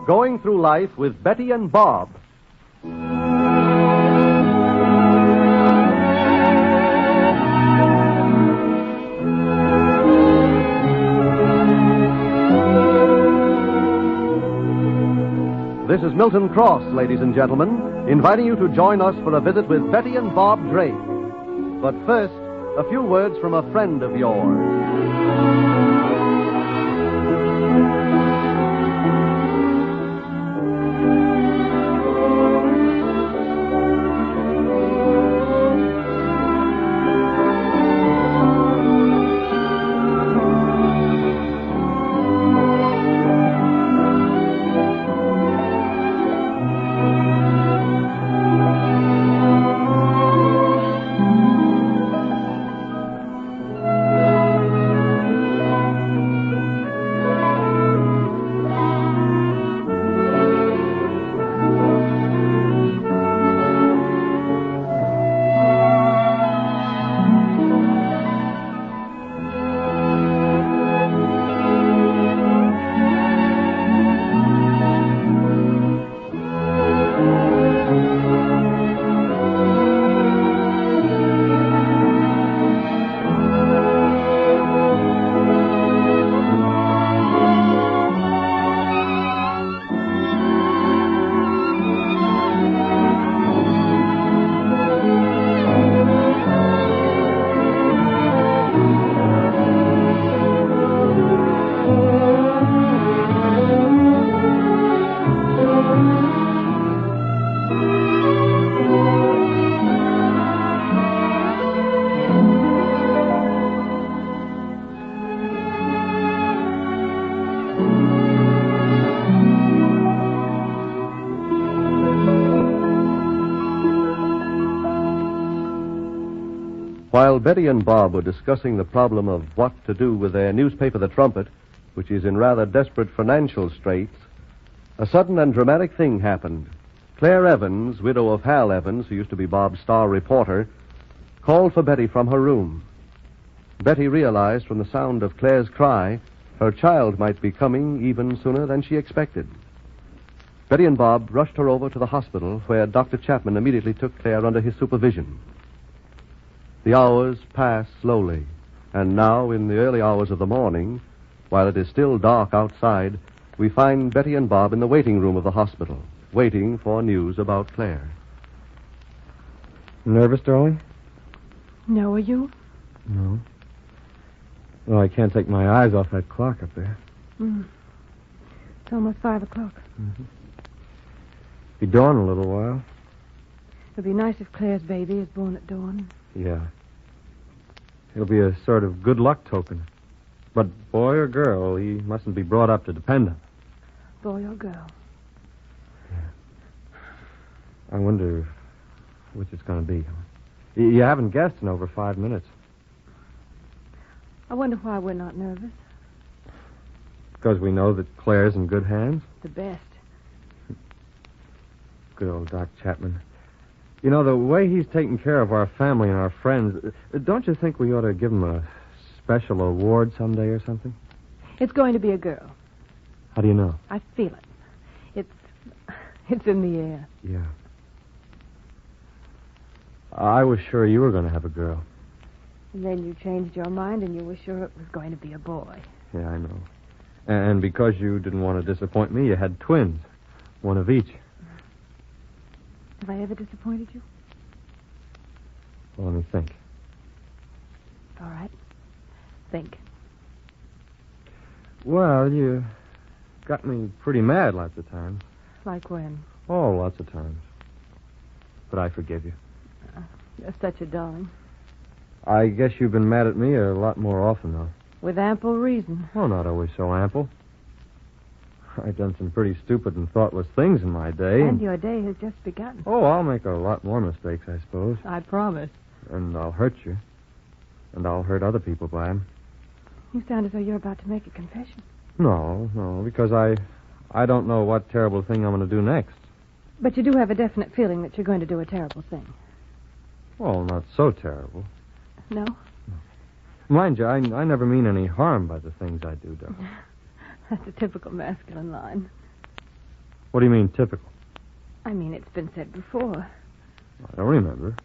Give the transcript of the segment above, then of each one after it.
Going Through Life with Betty and Bob. This is Milton Cross, ladies and gentlemen, inviting you to join us for a visit with Betty and Bob Drake. But first, a few words from a friend of yours. While Betty and Bob were discussing the problem of what to do with their newspaper, The Trumpet, which is in rather desperate financial straits, a sudden and dramatic thing happened. Claire Evans, widow of Hal Evans, who used to be Bob's star reporter, called for Betty from her room. Betty realized from the sound of Claire's cry her child might be coming even sooner than she expected. Betty and Bob rushed her over to the hospital, where Dr. Chapman immediately took Claire under his supervision. The hours passed slowly, and now, in the early hours of the morning, while it is still dark outside, we find Betty and Bob in the waiting room of the hospital, waiting for news about Claire. Nervous, darling? No, are you? No. Well, I can't take my eyes off that clock up there. It's almost 5 o'clock. Mm-hmm. Be dawn in a little while. It'd be nice if Claire's baby is born at dawn. Yeah. It'll be a sort of good luck token. But boy or girl, he mustn't be brought up to depend on. Boy or girl. Yeah. I wonder which it's going to be. You haven't guessed in over 5 minutes. I wonder why we're not nervous. Because we know that Claire's in good hands? The best. Good old Doc Chapman. You know, the way he's taken care of our family and our friends, don't you think we ought to give him a special award someday or something? It's going to be a girl. How do you know? I feel it. It's in the air. Yeah. I was sure you were going to have a girl. And then you changed your mind and you were sure it was going to be a boy. Yeah, I know. And because you didn't want to disappoint me, you had twins. One of each. Have I ever disappointed you? Well, let me think. All right. Think. Well, you got me pretty mad lots of times. Like when? Oh, lots of times. But I forgive you. You're such a darling. I guess you've been mad at me a lot more often, though. With ample reason. Well, not always so ample. I've done some pretty stupid and thoughtless things in my day. And your day has just begun. Oh, I'll make a lot more mistakes, I suppose. I promise. And I'll hurt you. And I'll hurt other people by them. You sound as though you're about to make a confession. No, because I don't know what terrible thing I'm going to do next. But you do have a definite feeling that you're going to do a terrible thing. Well, not so terrible. No? Mind you, I never mean any harm by the things I do, darling. That's a typical masculine line. What do you mean, typical? I mean, it's been said before. I don't remember.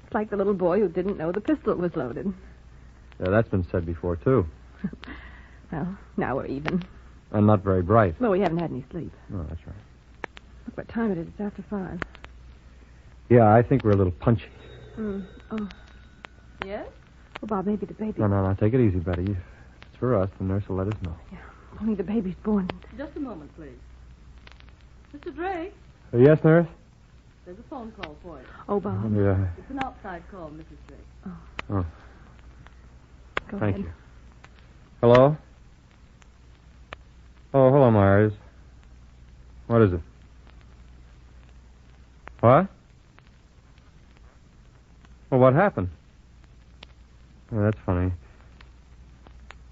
It's like the little boy who didn't know the pistol was loaded. Yeah, that's been said before, too. Well, now we're even. I'm not very bright. Well, we haven't had any sleep. Oh, that's right. Look what time it is. It's after 5. Yeah, I think we're a little punchy. Oh. Yes? Well, Bob, maybe the baby... No. Take it easy, Betty. If it's for us, the nurse will let us know. Yeah. Only the baby's born. Just a moment, please. Mr. Drake, Yes, nurse? there's a phone call for you. Oh, Bob. Yeah. It's an outside call, Mrs. Drake. Oh, Go thank ahead. you. Hello? Oh, hello, Myers. What is it? What? Well, what happened? Oh, that's funny.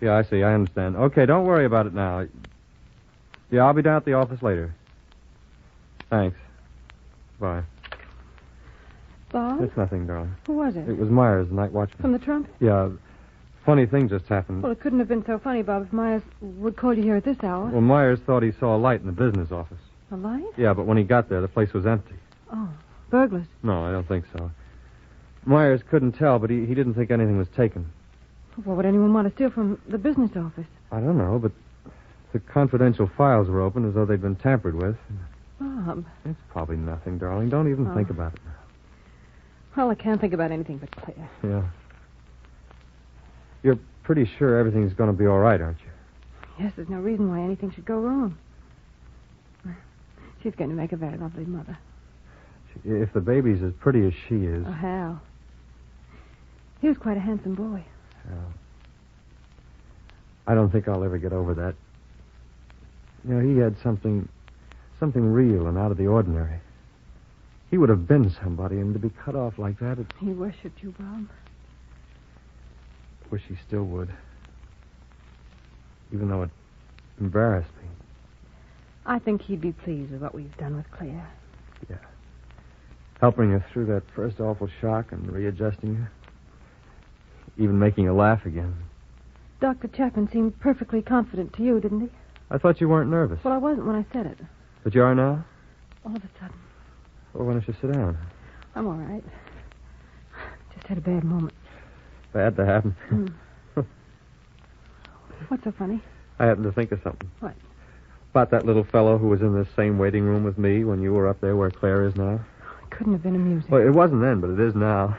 Yeah, I see. I understand. Okay, don't worry about it now. Yeah, I'll be down at the office later. Thanks. Bye. Bob? It's nothing, darling. Who was it? It was Myers, the night watchman. From the trumpet? Yeah, funny thing just happened. Well, it couldn't have been so funny, Bob, if Myers would call you here at this hour. Well, Myers thought he saw a light in the business office. A light? Yeah, but when he got there, the place was empty. Oh, burglars. No, I don't think so. Myers couldn't tell, but he didn't think anything was taken. What would anyone want to steal from the business office? I don't know, but the confidential files were open as though they'd been tampered with. Bob. It's probably nothing, darling. Don't even think about it now. Well, I can't think about anything but Claire. Yeah. You're pretty sure everything's going to be all right, aren't you? Yes, there's no reason why anything should go wrong. She's going to make a very lovely mother. If the baby's as pretty as she is... Oh, Hal. He was quite a handsome boy. I don't think I'll ever get over that. You know, he had something real and out of the ordinary. He would have been somebody, and to be cut off like that, He worshipped you, Bob. wish he still would. Even though it embarrassed me. I think he'd be pleased with what we've done with Claire. Yeah. Helping her through that first awful shock and readjusting her. Even making her laugh again. Dr. Chapman seemed perfectly confident to you, didn't he? I thought you weren't nervous. Well, I wasn't when I said it. But you are now? All of a sudden. Well, why don't you sit down? I'm all right. Just had a bad moment. Bad to happen. What's so funny? I happened to think of something. What? About that little fellow who was in this same waiting room with me when you were up there where Claire is now. It couldn't have been amusing. Well, it wasn't then, but it is now.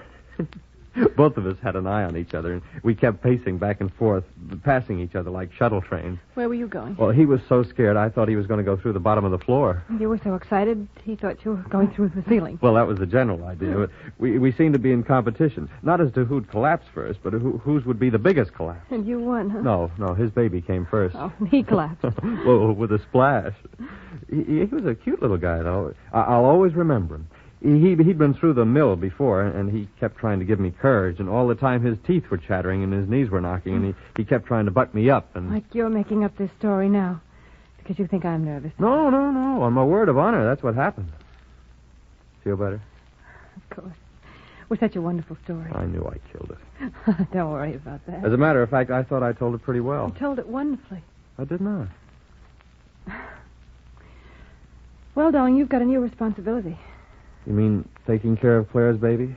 Both of us had an eye on each other, and we kept pacing back and forth, passing each other like shuttle trains. Where were you going? Well, he was so scared I thought he was going to go through the bottom of the floor. You were so excited, he thought you were going through the ceiling. Well, that was the general idea. But we seemed to be in competition, not as to who'd collapse first, but whose would be the biggest collapse. And you won, huh? No, his baby came first. Oh, he collapsed. Well, with a splash. He was a cute little guy, though. I'll always remember him. He'd been through the mill before, and he kept trying to give me courage, and all the time his teeth were chattering and his knees were knocking, and he kept trying to buck me up. And Like you're making up this story now, because you think I'm nervous. No. On my word of honor, that's what happened. Feel better? Of course. It was such a wonderful story. I knew I killed it. Don't worry about that. As a matter of fact, I thought I told it pretty well. You told it wonderfully. I did not. Well, darling, you've got a new responsibility. You mean taking care of Claire's baby?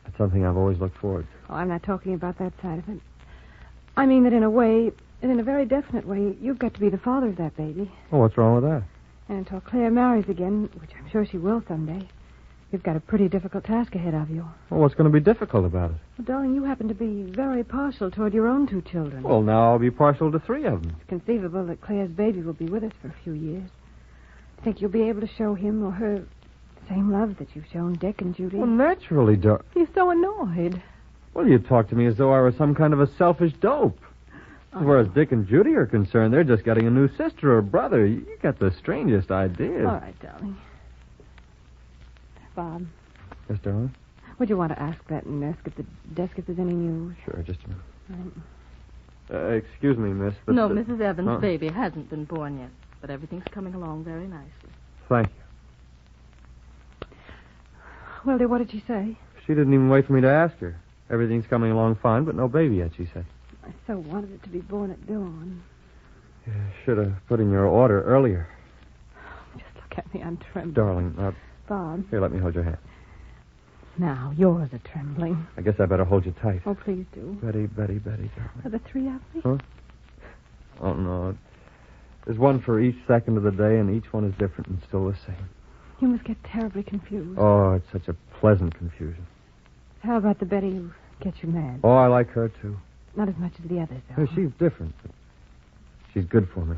That's something I've always looked forward to. Oh, I'm not talking about that side of it. I mean that in a way, and in a very definite way, you've got to be the father of that baby. Well, what's wrong with that? And until Claire marries again, which I'm sure she will someday, you've got a pretty difficult task ahead of you. Well, what's going to be difficult about it? Well, darling, you happen to be very partial toward your own 2 children. Well, now I'll be partial to 3 of them. It's conceivable that Claire's baby will be with us for a few years. Think you'll be able to show him or her the same love that you've shown Dick and Judy? Well, naturally, You're so annoyed. Well, you talk to me as though I were some kind of a selfish dope. As far as Dick and Judy are concerned, they're just getting a new sister or brother. You got the strangest ideas. All right, darling. Bob, Yes, darling? would you want to ask that desk if there's any news? Sure, just a minute. Right. Excuse me, miss. But No, Mrs. Evans' baby hasn't been born yet, but everything's coming along very nicely. Thank you. Well, dear, what did she say? She didn't even wait for me to ask her. Everything's coming along fine, but no baby yet, she said. I so wanted it to be born at dawn. You should have put in your order earlier. Just look Look at me, I'm trembling. Darling, Bob. here, let me hold your hand. Now, yours are trembling. I guess I better hold you tight. Oh, please do. Betty, darling. Are the three of me? Huh? Oh, no. There's one for each second of the day, and each one is different and still the same. You must get terribly confused. Oh, it's such a pleasant confusion. How about the Betty who gets you mad? Oh, I like her, too. Not as much as the others, though. She's different, but she's good for me.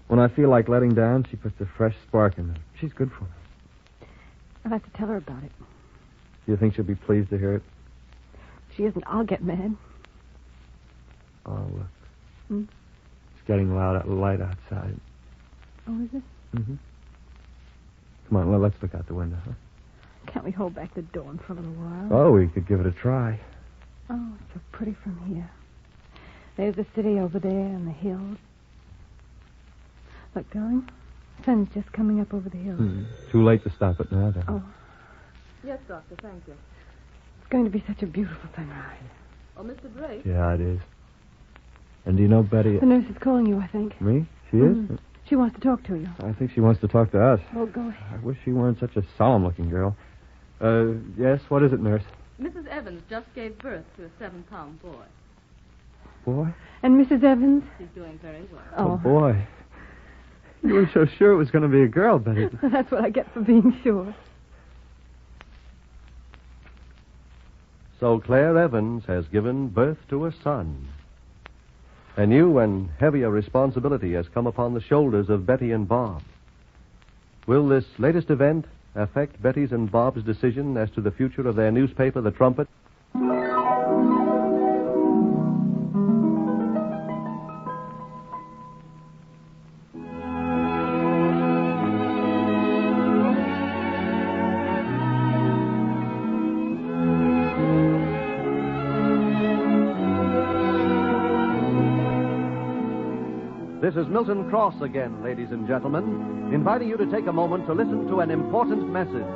When I feel like letting down, she puts a fresh spark in me. She's good for me. I'll have to tell her about it. Do you think she'll be pleased to hear it? If she isn't, I'll get mad. Oh, look. Hmm? It's getting light outside. Oh, is it? Mm-hmm. Come on, let's look out the window, huh? Can't we hold back the dawn for a little while? Oh, we could give it a try. Oh, it's so pretty from here. There's the city over there and the hills. Look, darling, the sun's just coming up over the hills. Too late to stop it now, then. Oh, Yes, Doctor, thank you. it's going to be such a beautiful sunrise. Oh, Mr. Drake. Yeah, it is. And do you know, Betty... The nurse is calling you, I think. Me? She is? She wants to talk to you. I think she wants to talk to us. Oh, go ahead. I wish she weren't such a solemn-looking girl. Yes, what is it, nurse? Mrs. Evans just gave birth to a 7-pound boy. Boy? And Mrs. Evans? She's doing very well. Oh, boy. You were so sure it was going to be a girl, Betty. That's what I get for being sure. So Claire Evans has given birth to a son. A new and heavier responsibility has come upon the shoulders of Betty and Bob. Will this latest event affect Betty's and Bob's decision as to the future of their newspaper, The Trumpet? This is Milton Cross again, ladies and gentlemen, inviting you to take a moment to listen to an important message.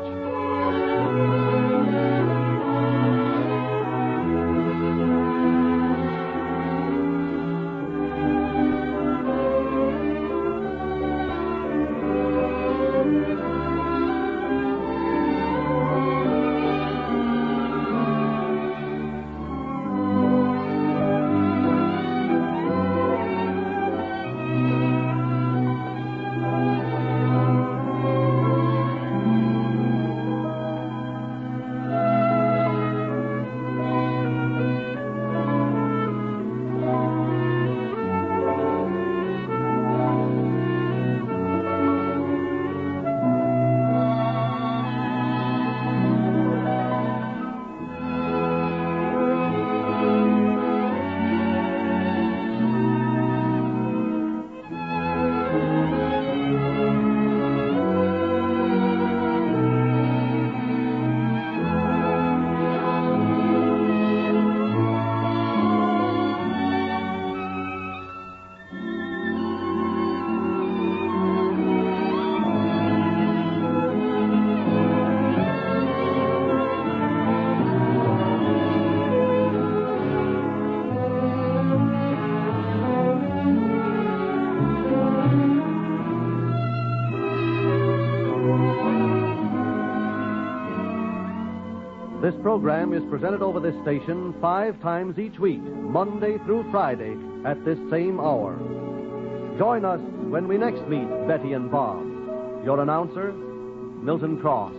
This program is presented over this station 5 times each week, Monday through Friday, at this same hour. Join us when we next meet Betty and Bob. Your announcer, Milton Cross.